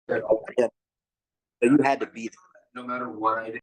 Yeah, you had to be there. No matter what I did.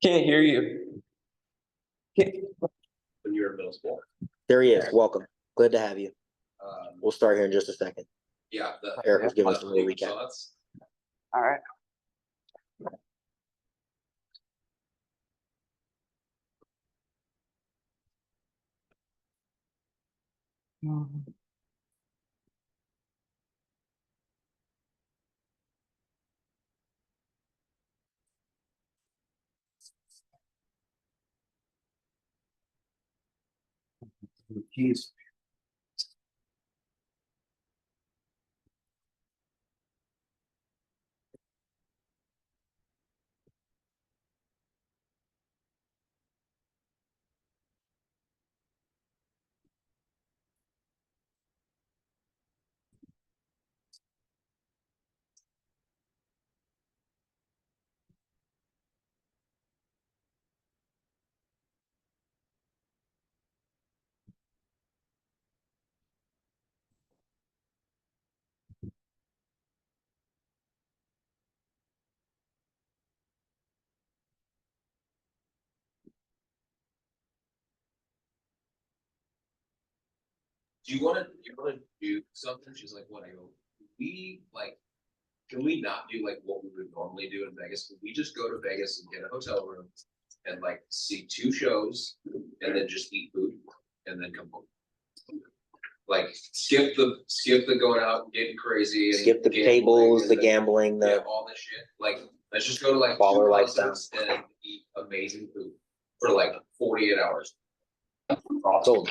Can't hear you. When you were in middle school. There he is. Welcome. Glad to have you. We'll start here in just a second. Yeah. Eric was giving us a little recap. So that's. All right. Keys. do you wanna do something? She's like, what? I go, can we not do like what we would normally do in Vegas? Can we just go to Vegas and get a hotel room and like see 2 shows and then just eat food and then come home? Like skip the going out and getting crazy and Skip the gambling tables, and the gambling, yeah, the all this shit. Like, let's just go to like Baller 2 lifestyle. concerts and eat amazing food for like 48 hours. sold.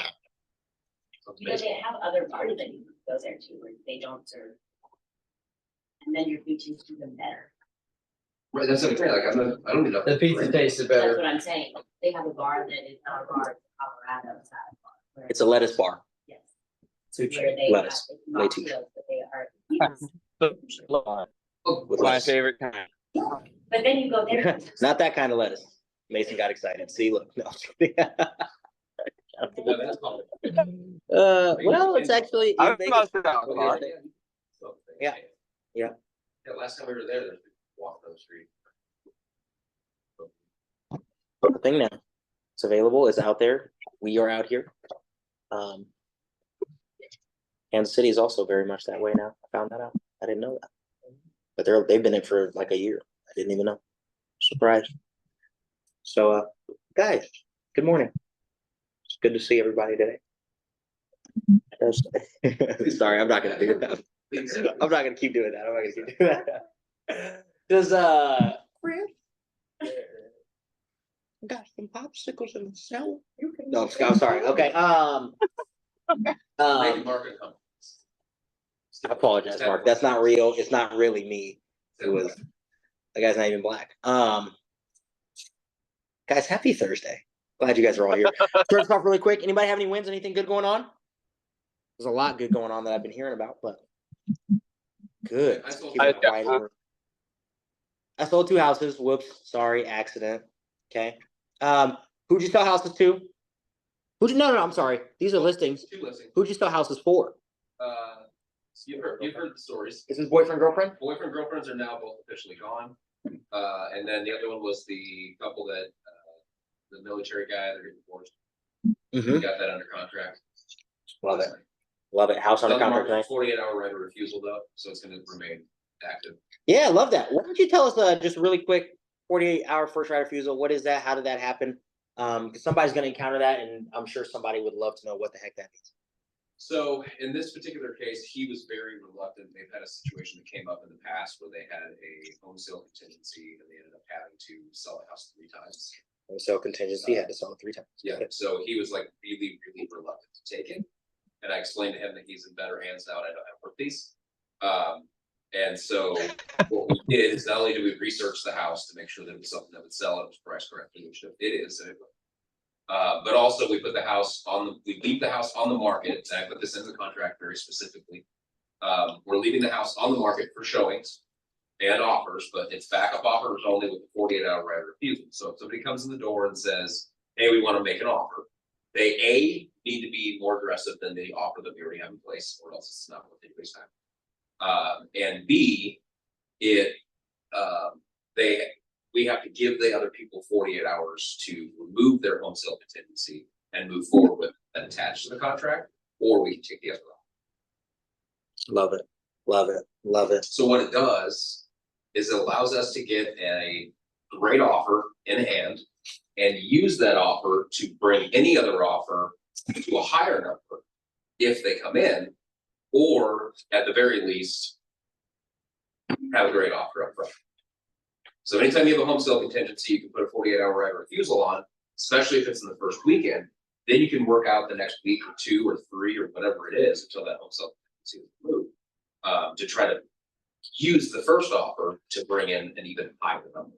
Because they have other bars that you can go there too, where they don't serve. And then your food tastes even better. Right, that's what I'm saying. Like, I don't need The pizza tasted That's better. what I'm saying. They have a bar that is our bar in Colorado. It's not a bar, where- It's a lettuce bar. Yes. Too Where they have Lettuce. it's Way too mocktails, but they are. yes. with My lettuce. favorite kind. But then you go there. Not that kind of lettuce. Mason got excited. See, look, no. No, that's called. Well, it's actually. I'm Vegas. about to out. Okay. Yeah. Yeah. Yeah, last time we were there, there's walk down the street. The thing now. It's available. It's out there. We are out here. Kansas City is also very much that way now. I found that out. I didn't know that. But they've been in for like a year. I didn't even know. Surprised. So guys, good morning. It's good to see everybody today. Sorry, I'm not gonna do that. I'm not gonna keep doing that. I'm not gonna keep doing that. Does got some popsicles in the cell? No, I'm sorry. Okay. Maybe Market Company. I apologize, Mark. That's not real. It's not really me. It was the guy's not even black. Guys, happy Thursday. Glad you guys are all here. First off, really quick. Anybody have any wins? Anything good going on? There's a lot good going on that I've been hearing about, but good. Keep it quiet over. I sold 2 houses. Whoops. Sorry. Accident. Okay. Who'd you sell houses to? No, I'm sorry. These are listings. 2 listings. Who'd you sell houses for? You've heard the stories. Is this boyfriend, girlfriend? Boyfriend, girlfriends are now both officially gone. And then the other one was the couple that, the military guy, they're getting divorced. Mm-hmm. We got that under contract. Love it. Love it. House under contract tonight. 48-hour right of refusal though, so it's gonna remain active. Yeah, love that. Why don't you tell us just really quick, 48-hour first right of refusal? What is that? How did that happen? Because somebody's going to encounter that, and I'm sure somebody would love to know what the heck that means. So in this particular case, he was very reluctant. They've had a situation that came up in the past where they had a home sale contingency and they ended up having to sell a house 3 times. And so contingency had to sell it 3 times. Yeah, so he was like really reluctant to take it. And I explained to him that he's in better hands now and I don't have work these. And so what we did is not only did we research the house to make sure that it was something that would sell, it was priced correctly, which it is, and it would. But also we put the house we leave the house on the market, and I put this in the contract very specifically. We're leaving the house on the market for showings and offers, but it's backup offers only with the 48-hour right of refusal. So if somebody comes in the door and says, hey, we want to make an offer, they need to be more aggressive than the offer that we already have in place, or else it's not worth anybody's time. And B, we have to give the other people 48 hours to remove their home sale contingency and move forward with that attached to the contract, or we can take the other route. Love it. Love it. Love it. So what it does is it allows us to get a great offer in hand and use that offer to bring any other offer to a higher number if they come in, or at the very least, have a great offer up front. So anytime you have a home sale contingency, you can put a 48-hour right of refusal on, especially if it's in the first weekend. Then you can work out the next week or 2 or 3 or whatever it is until that home sale contingency is removed, to try to use the first offer to bring in an even higher number.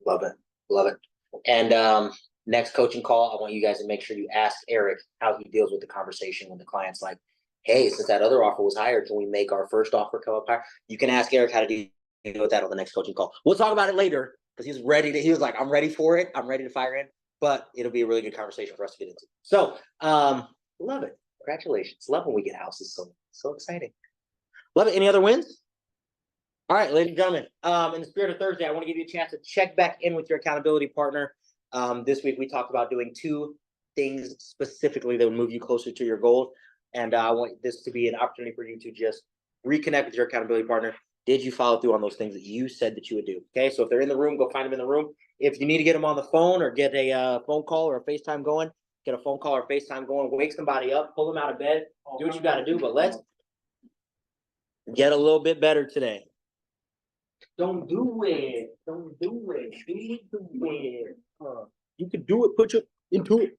Love it. Love it. And next coaching call, I want you guys to make sure you ask Eric how he deals with the conversation when the client's like, hey, since that other offer was higher, can we make our first offer come up higher? You can ask Eric how to deal with that on the next coaching call. We'll talk about it later because he was like, I'm ready for it. I'm ready to fire in, but it'll be a really good conversation for us to get into. So love it. Congratulations. Love when we get houses. So exciting. Love it. Any other wins? All right, ladies and gentlemen, in the spirit of Thursday, I want to give you a chance to check back in with your accountability partner. This week, we talked about doing 2 things specifically that would move you closer to your goals. And I want this to be an opportunity for you to just reconnect with your accountability partner. Did you follow through on those things that you said that you would do? Okay, so if they're in the room, go find them in the room. If you need to get them on the phone or get a phone call or a FaceTime going, get a phone call or FaceTime going, wake somebody up, pull them out of bed, do what you got to do, but let's get a little bit better today. Don't do it. Don't do it. Do it. You can do it. Put your into it.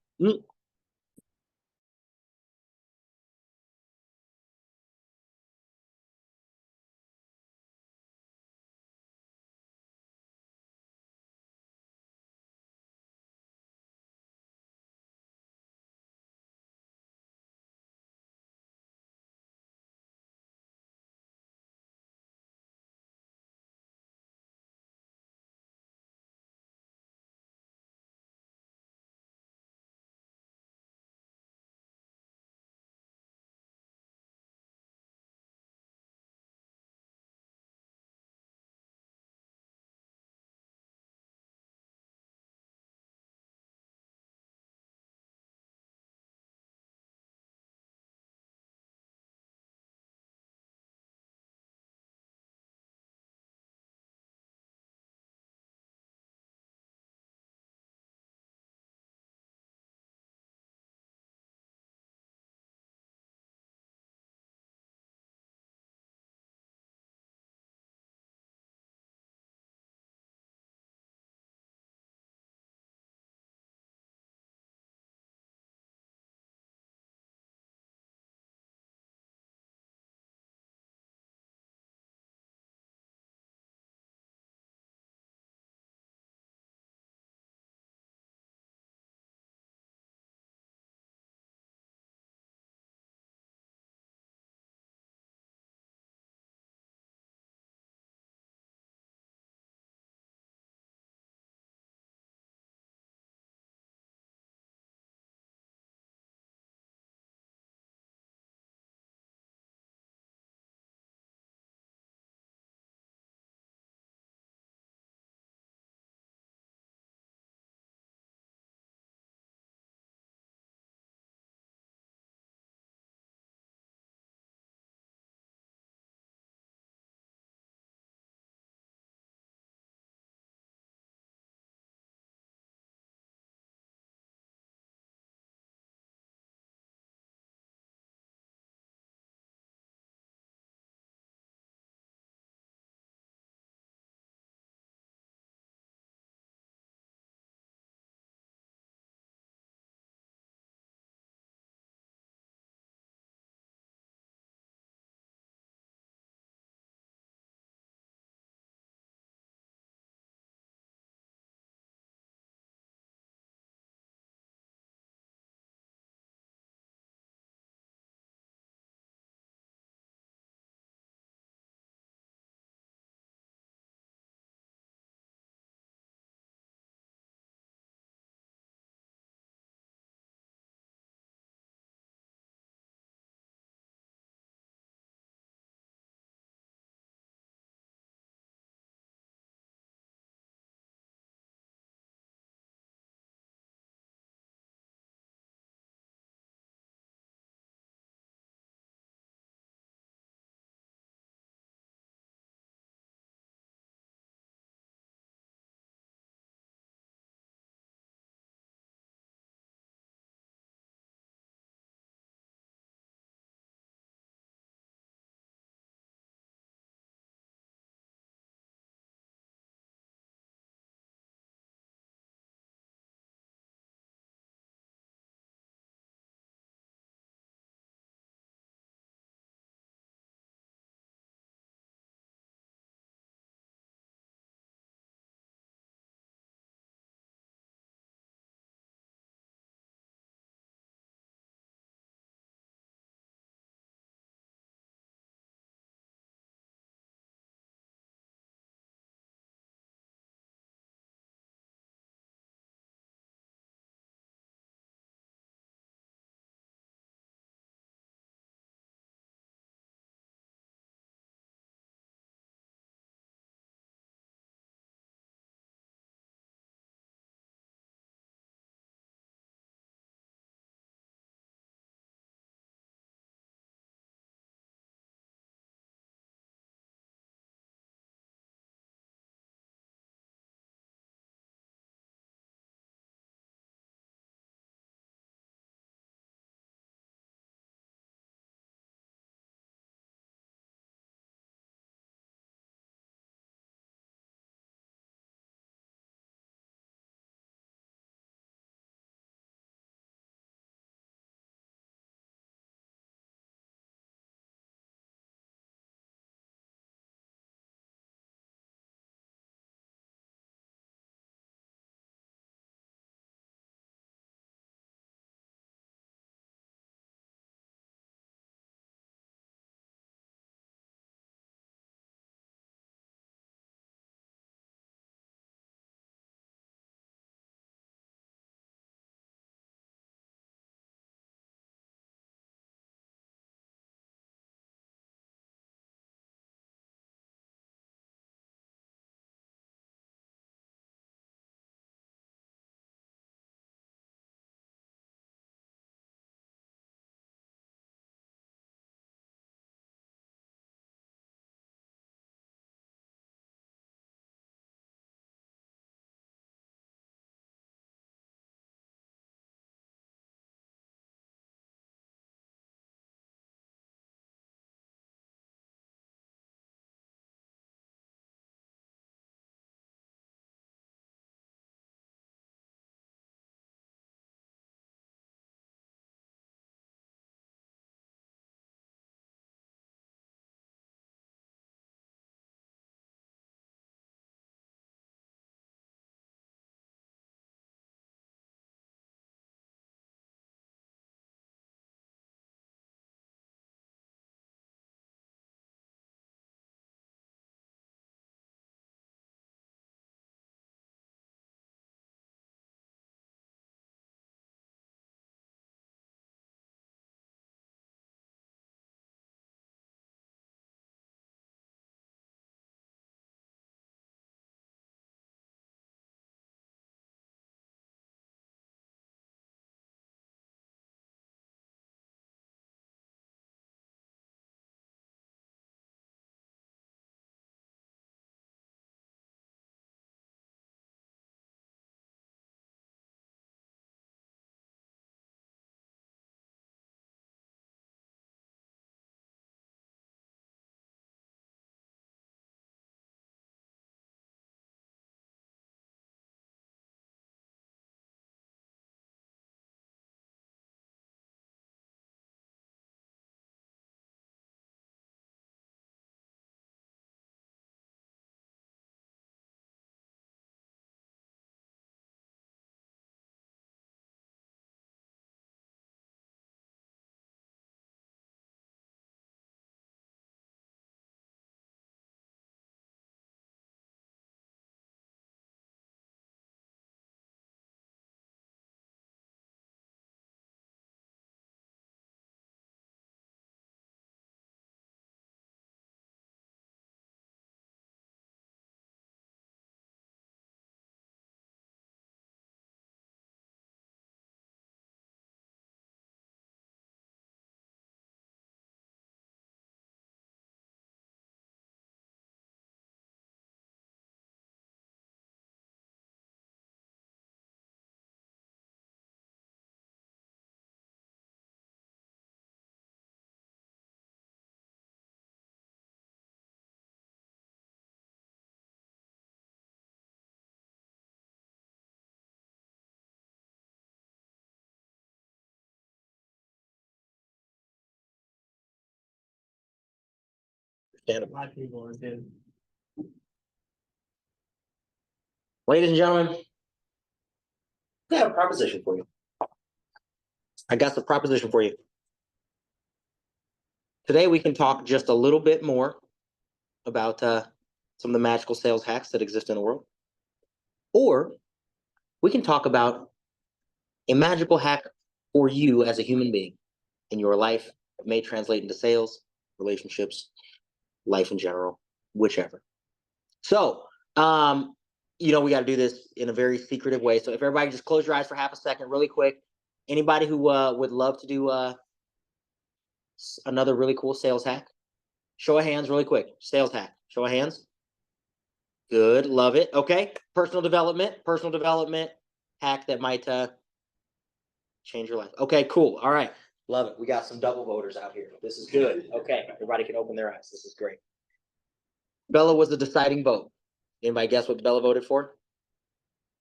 Understandable. people are good. Ladies and gentlemen, I got a proposition for you. I got the proposition for you. Today we can talk just a little bit more about some of the magical sales hacks that exist in the world. Or we can talk about a magical hack for you as a human being in your life that may translate into sales, relationships, life in general, whichever. So, we got to do this in a very secretive way. So if everybody just close your eyes for half a second, really quick. Anybody who would love to do another really cool sales hack? Show of hands really quick. Sales hack. Show of hands. Good. Love it. Okay. Personal development hack that might change your life. Okay, cool. All right. Love it. We got some double voters out here. This is good. Okay. Everybody can open their eyes. This is great. Bella was the deciding vote. Anybody guess what Bella voted for?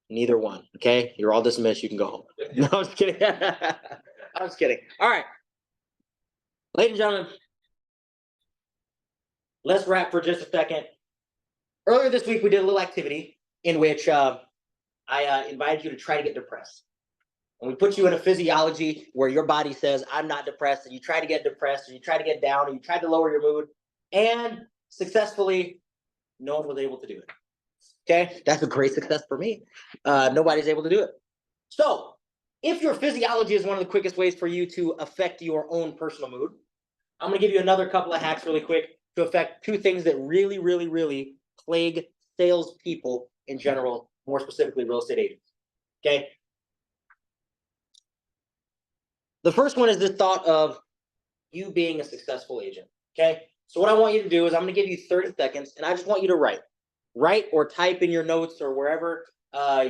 Neither one. Okay. You're all dismissed. You can go home. No, I'm just kidding. I'm just kidding. All right. Ladies and gentlemen, let's wrap for just a second. Earlier this week, we did a little activity in which I invited you to try to get depressed. And we put you in a physiology where your body says, I'm not depressed. And you try to get depressed, and you try to get down, and you try to lower your mood. And successfully, no one was able to do it. Okay, that's a great success for me. Nobody's able to do it. So if your physiology is one of the quickest ways for you to affect your own personal mood, I'm going to give you another couple of hacks really quick to affect two things that really, really, really plague salespeople in general, more specifically real estate agents. Okay. The first one is the thought of you being a successful agent. Okay. So what I want you to do is I'm going to give you 30 seconds, and I just want you to write or type in your notes or wherever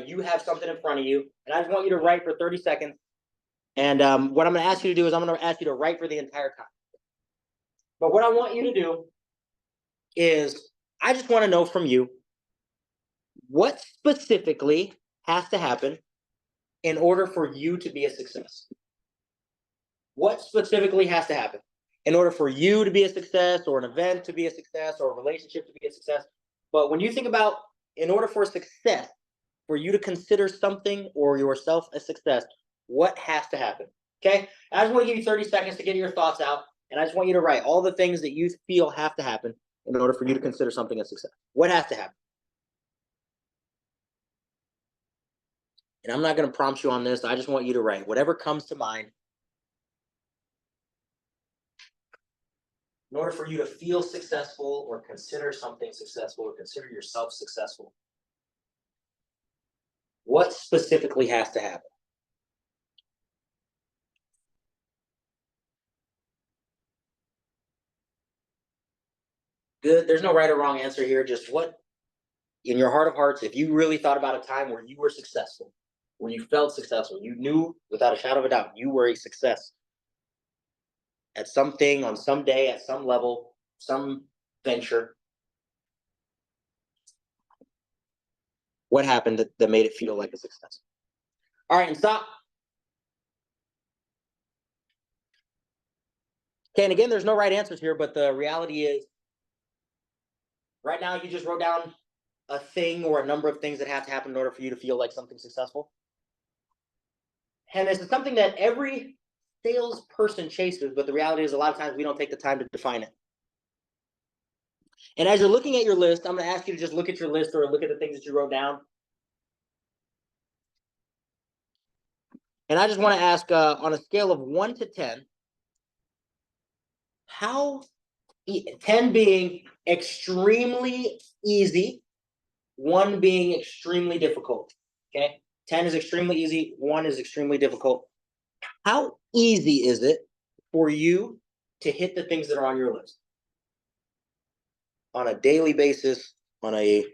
you have something in front of you. And I just want you to write for 30 seconds. And what I'm going to ask you to do is I'm going to ask you to write for the entire time. But what I want you to do is I just want to know from you what specifically has to happen in order for you to be a success. What specifically has to happen in order for you to be a success, or an event to be a success, or a relationship to be a success? But when you think about in order for success, for you to consider something or yourself a success, what has to happen? Okay. I just want to give you 30 seconds to get your thoughts out. And I just want you to write all the things that you feel have to happen in order for you to consider something a success. What has to happen? And I'm not going to prompt you on this. I just want you to write whatever comes to mind in order for you to feel successful or consider something successful or consider yourself successful. What specifically has to happen? Good. There's no right or wrong answer here. Just what in your heart of hearts, if you really thought about a time where you were successful, where you felt successful, you knew without a shadow of a doubt you were a success at something, on some day, at some level, some venture. What happened that made it feel like a success? All right, and stop. Okay, and again, there's no right answers here, but the reality is right now you just wrote down a thing or a number of things that have to happen in order for you to feel like something successful. And this is something that every salesperson chases, but the reality is a lot of times we don't take the time to define it. And as you're looking at your list, I'm going to ask you to just look at your list or look at the things that you wrote down. And I just want to ask on a scale of 1 to 10, how 10 being extremely easy, 1 being extremely difficult. Okay. 10 is extremely easy. 1 is extremely difficult. How easy is it for you to hit the things that are on your list? On a daily basis, on a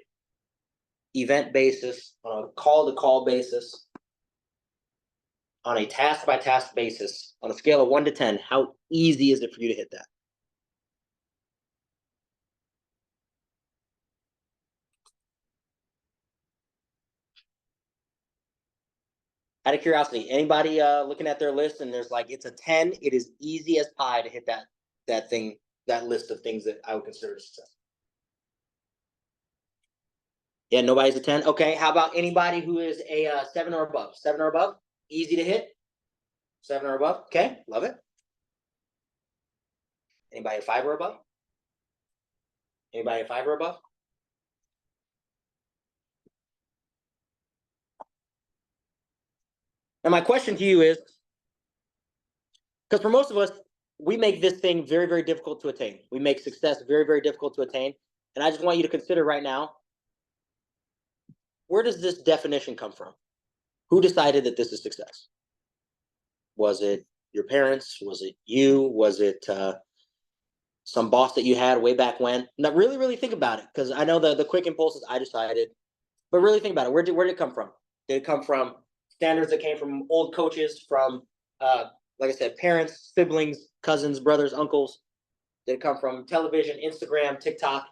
event basis, on a call-to-call basis, on a task-by-task basis, on a scale of 1 to 10, how easy is it for you to hit that? Out of curiosity, anybody looking at their list and there's like, it's a 10, it is easy as pie to hit that thing that list of things that I would consider success. Yeah, nobody's a 10. Okay, how about anybody who is a 7 or above? 7 or above, easy to hit. 7 or above, okay, love it. Anybody a 5 or above? Anybody a 5 or above? And my question to you is, because for most of us, we make this thing very, very difficult to attain. We make success very, very difficult to attain. And I just want you to consider right now, where does this definition come from? Who decided that this is success? Was it your parents? Was it you? Was it some boss that you had way back when? Now, really, really think about it, because I know the quick impulse is I decided, but really think about it. Where did it come from? Did it come from standards that came from old coaches, from like I said, parents, siblings, cousins, brothers, uncles? Did it come from television, Instagram, TikTok?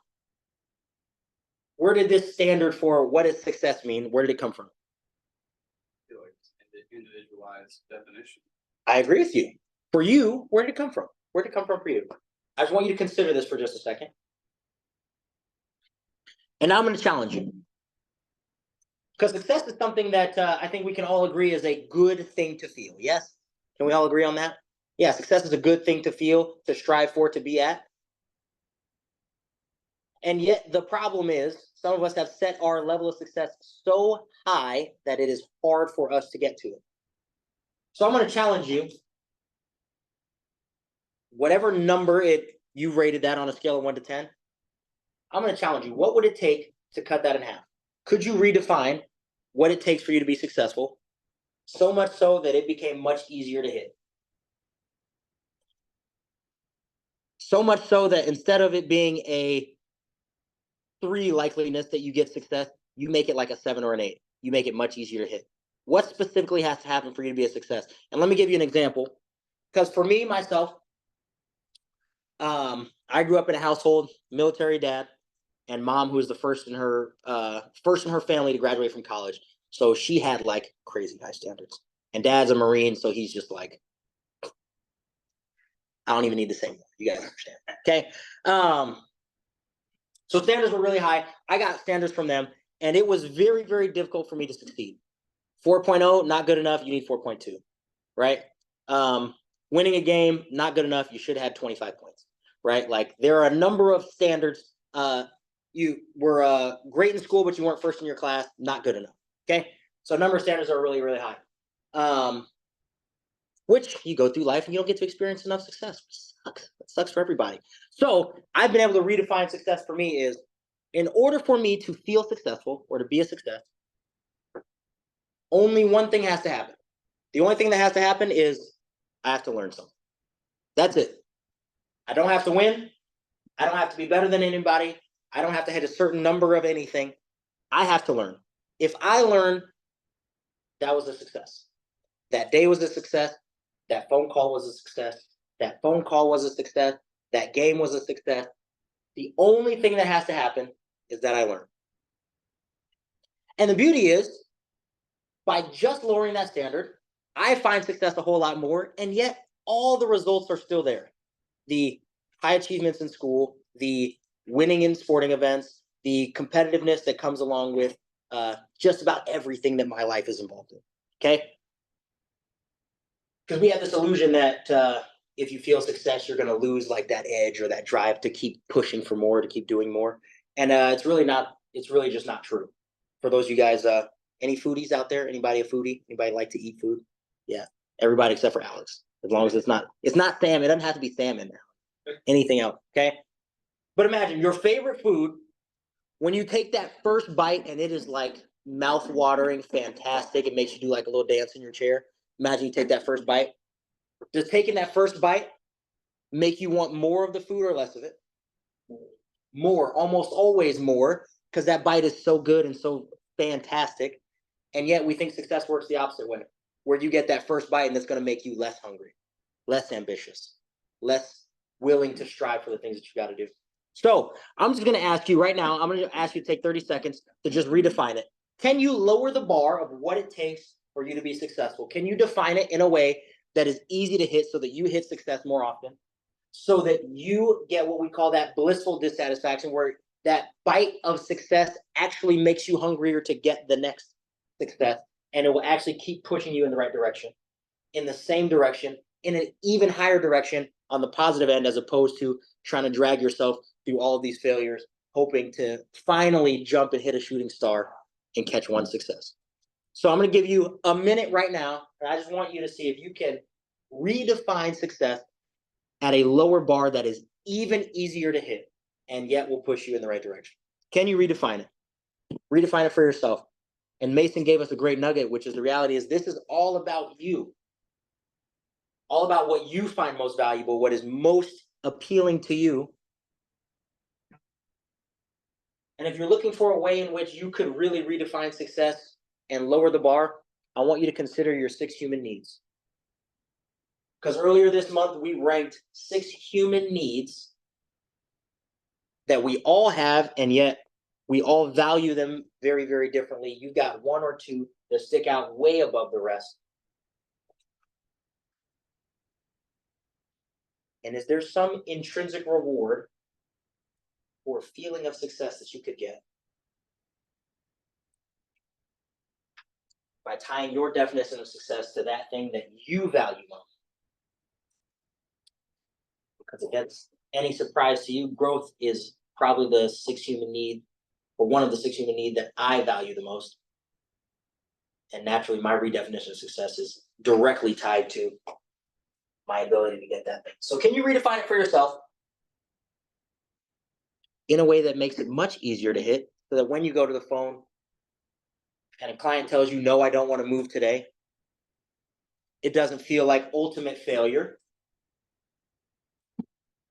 Where did this standard for what does success mean? Where did it come from? I feel like it's an individualized definition. I agree with you. For you, where did it come from? Where did it come from for you? I just want you to consider this for just a second. And now I'm going to challenge you. Because success is something that I think we can all agree is a good thing to feel. Yes? Can we all agree on that? Yeah, success is a good thing to feel, to strive for, to be at. And yet the problem is some of us have set our level of success so high that it is hard for us to get to it. So I'm going to challenge you. Whatever number you rated that on a scale of 1 to 10, I'm going to challenge you. What would it take to cut that in half? Could you redefine what it takes for you to be successful, so much so that it became much easier to hit? So much so that instead of it being a 3 likeliness that you get success, you make it like a 7 or an 8. You make it much easier to hit. What specifically has to happen for you to be a success? And let me give you an example. Because for me, myself, I grew up in a household, military dad, and mom who was the first in her family to graduate from college. So she had like crazy high standards. And dad's a Marine, so he's just like, I don't even need to say more. You guys understand. Okay. So standards were really high. I got standards from them, and it was very, very difficult for me to succeed. 4.0, not good enough. You need 4.2, right? Winning a game, not good enough. You should have had 25 points, right? Like there are a number of standards. You were great in school, but you weren't first in your class, not good enough. Okay. So a number of standards are really, really high. Which you go through life and you don't get to experience enough success. It sucks. It sucks for everybody. So I've been able to redefine success for me is, in order for me to feel successful or to be a success, only one thing has to happen. The only thing that has to happen is I have to learn something. That's it. I don't have to win. I don't have to be better than anybody. I don't have to hit a certain number of anything. I have to learn. If I learn, that was a success. That day was a success. That phone call was a success. That phone call was a success. That game was a success. The only thing that has to happen is that I learn. And the beauty is, by just lowering that standard, I find success a whole lot more, and yet all the results are still there. The high achievements in school, the winning in sporting events, the competitiveness that comes along with just about everything that my life is involved in. Okay? Because we have this illusion that if you feel success, you're going to lose like that edge or that drive to keep pushing for more, to keep doing more. And it's really not. It's really just not true. For those of you guys, any foodies out there? Anybody a foodie? Anybody like to eat food? Yeah, everybody except for Alex. As long as it's not salmon. It doesn't have to be salmon now. Anything else, okay? But imagine your favorite food, when you take that first bite and it is like mouth-watering, fantastic. It makes you do like a little dance in your chair. Imagine you take that first bite. Does taking that first bite make you want more of the food or less of it? More, almost always more, because that bite is so good and so fantastic. And yet we think success works the opposite way, where you get that first bite and it's going to make you less hungry, less ambitious, less willing to strive for the things that you got to do. So I'm just going to ask you right now, I'm going to ask you to take 30 seconds to just redefine it. Can you lower the bar of what it takes for you to be successful? Can you define it in a way that is easy to hit so that you hit success more often? so that you get what we call that blissful dissatisfaction, where that bite of success actually makes you hungrier to get the next success, and it will actually keep pushing you in the right direction, in the same direction, in an even higher direction on the positive end, as opposed to trying to drag yourself through all of these failures, hoping to finally jump and hit a shooting star and catch one success. So I'm going to give you a minute right now, and I just want you to see if you can redefine success at a lower bar that is even easier to hit and yet will push you in the right direction. Can you redefine it? Redefine it for yourself. And Mason gave us a great nugget, which is the reality is this is all about you. All about what you find most valuable, what is most appealing to you. And if you're looking for a way in which you could really redefine success and lower the bar, I want you to consider your 6 human needs. Because earlier this month, we ranked 6 human needs that we all have, and yet we all value them very, very differently. You've got 1 or 2 that stick out way above the rest. And is there some intrinsic reward or feeling of success that you could get by tying your definition of success to that thing that you value most? Because against any surprise to you, growth is probably the 6 human need, or one of the 6 human need that I value the most. And naturally, my redefinition of success is directly tied to my ability to get that thing. So can you redefine it for yourself in a way that makes it much easier to hit, so that when you go to the phone and a client tells you, no, I don't want to move today, it doesn't feel like ultimate failure.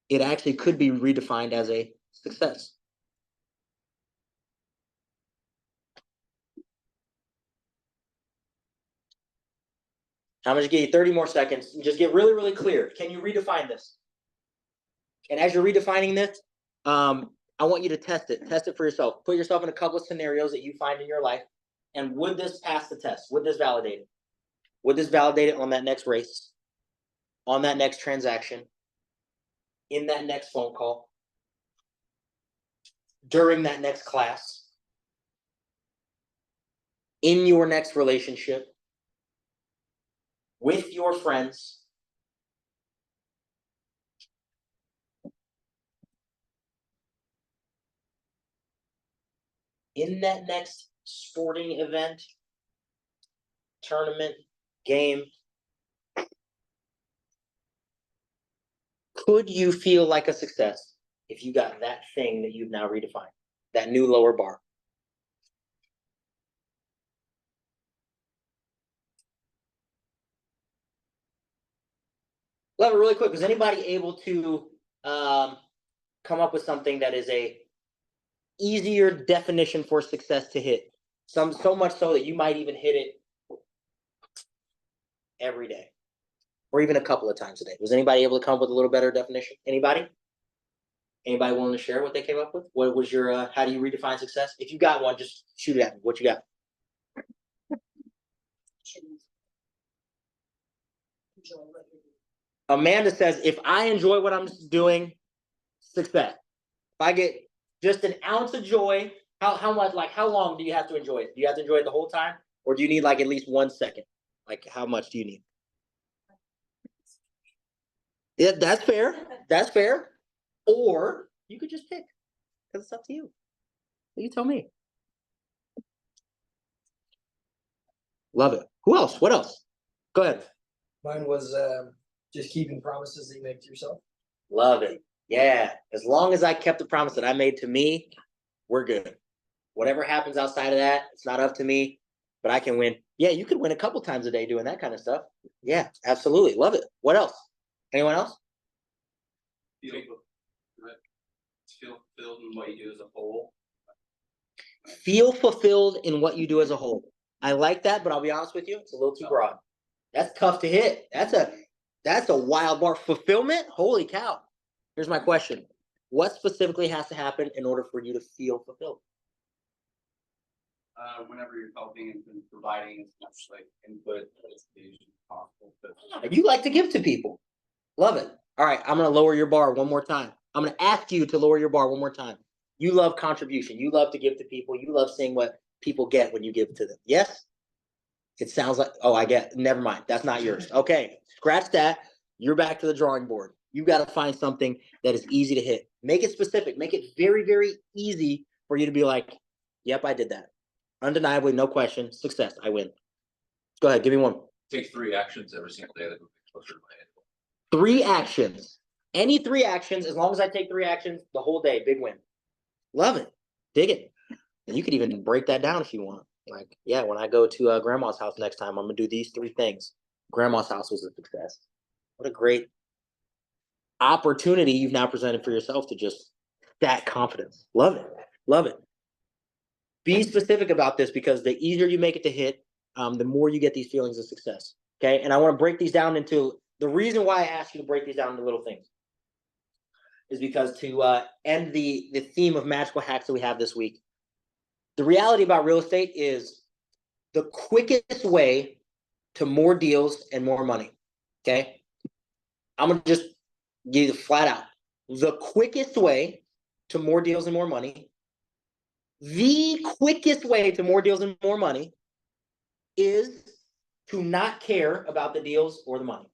It actually could be redefined as a success. I'm going to give you 30 more seconds and just get really, really clear. Can you redefine this? And as you're redefining this, I want you to test it. Test it for yourself. Put yourself in a couple of scenarios that you find in your life. And would this pass the test? Would this validate it? Would this validate it on that next race, on that next transaction, in that next phone call, during that next class, in your next relationship, with your friends? In that next sporting event, tournament, game? Could you feel like a success if you got that thing that you've now redefined, that new lower bar? Love it really quick. Was anybody able to come up with something that is a easier definition for success to hit? So much so that you might even hit it every day, or even a couple of times a day. Was anybody able to come up with a little better definition? Anybody? Anybody willing to share what they came up with? What was your, how do you redefine success? If you got one, just shoot it at me. What you got? Enjoy what you're doing. Amanda says, if I enjoy what I'm doing, success. If I get just an ounce of joy, how much, like how long do you have to enjoy it? Do you have to enjoy it the whole time? Or do you need like at least 1 second? Like how much do you need? Yeah, that's fair. That's fair. Or you could just pick, because it's up to you. You tell me. Love it. Who else? What else? Go ahead. Mine was just keeping promises that you make to yourself. Love it. Yeah. As long as I kept the promise that I made to me, we're good. Whatever happens outside of that, it's not up to me, but I can win. Yeah, you could win a couple times a day doing that kind of stuff. Yeah, absolutely. Love it. What else? Anyone else? Feel fulfilled in what you do as a whole. Feel fulfilled in what you do as a whole. I like that, but I'll be honest with you, it's a little too broad. That's tough to hit. That's a wild bar. Fulfillment? Holy cow. Here's my question. What specifically has to happen in order for you to feel fulfilled? Whenever you're helping and providing as much like input as possible. You like to give to people. Love it. All right, I'm gonna lower your bar one more time. I'm gonna ask you to lower your bar one more time. You love contribution. You love to give to people. You love seeing what people get when you give to them. Yes? It sounds like, oh, I get, never mind. That's not yours. Okay, scratch that. You're back to the drawing board. You got to find something that is easy to hit. Make it specific. Make it very, very easy for you to be like, yep, I did that. Undeniably, no question. Success. I win. Go ahead. Give me one. Take 3 actions every single day that move me closer to my end goal. 3 actions. Any 3 actions, as long as I take 3 actions the whole day, big win. Love it. Dig it. And you could even break that down if you want. Like, yeah, when I go to grandma's house next time, I'm gonna do these 3 things. Grandma's house was a success. What a great opportunity you've now presented for yourself to just that confidence. Love it. Love it. Be specific about this because the easier you make it to hit, the more you get these feelings of success. Okay. And I want to break these down into the reason why I asked you to break these down into little things is because to end the theme of magical hacks that we have this week, the reality about real estate is the quickest way to more deals and more money. Okay. I'm going to just give you the flat out. The quickest way to more deals and more money, the quickest way to more deals and more money is to not care about the deals or the money.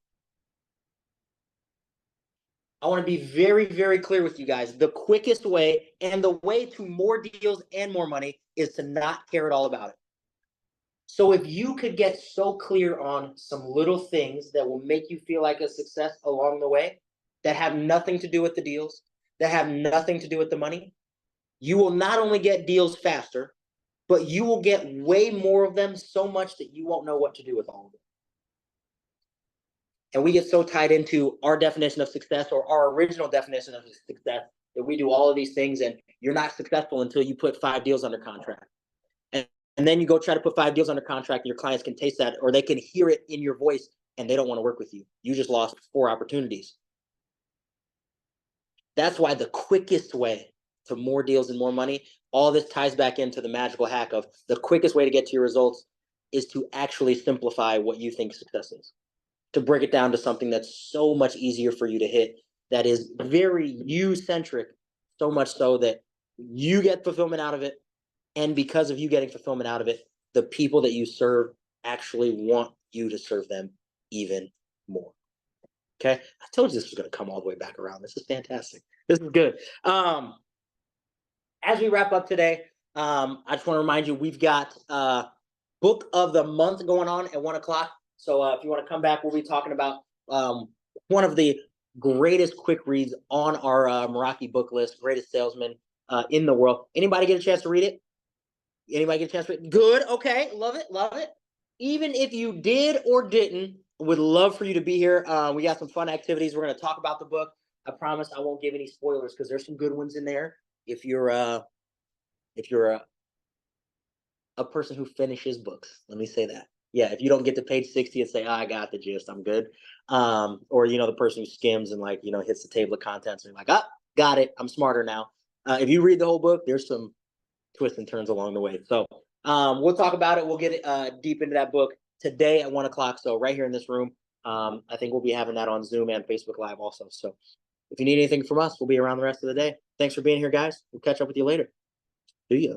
I want to be very, very clear with you guys. The quickest way and the way to more deals and more money is to not care at all about it. So if you could get so clear on some little things that will make you feel like a success along the way that have nothing to do with the deals, that have nothing to do with the money, you will not only get deals faster, but you will get way more of them so much that you won't know what to do with all of them. And we get so tied into our definition of success or our original definition of success that we do all of these things and you're not successful until you put 5 deals under contract. And then you go try to put 5 deals under contract and your clients can taste that or they can hear it in your voice and they don't want to work with you. You just lost 4 opportunities. That's why the quickest way to more deals and more money, all this ties back into the magical hack of the quickest way to get to your results is to actually simplify what you think success is. To break it down to something that's so much easier for you to hit, that is very you-centric, so much so that you get fulfillment out of it. And because of you getting fulfillment out of it, the people that you serve actually want you to serve them even more. Okay. I told you this was going to come all the way back around. This is fantastic. This is good. As we wrap up today, I just want to remind you, we've got book of the month going on at 1 o'clock. So if you want to come back, we'll be talking about one of the greatest quick reads on our Meraki book list, greatest salesman in the world. Anybody get a chance to read it? Anybody get a chance to read it? Good. Okay. Love it. Love it. Even if you did or didn't, would love for you to be here. We got some fun activities. We're going to talk about the book. I promise I won't give any spoilers because there's some good ones in there. If you're a person who finishes books, let me say that. Yeah, if you don't get to page 60 and say, oh, I got the gist, I'm good. Or, the person who skims and hits the table of contents and you're like, oh, got it. I'm smarter now. If you read the whole book, there's some twists and turns along the way. So we'll talk about it. We'll get deep into that book today at 1 o'clock. So right here in this room, I think we'll be having that on Zoom and Facebook Live also. So if you need anything from us, we'll be around the rest of the day. Thanks for being here, guys. We'll catch up with you later. See ya.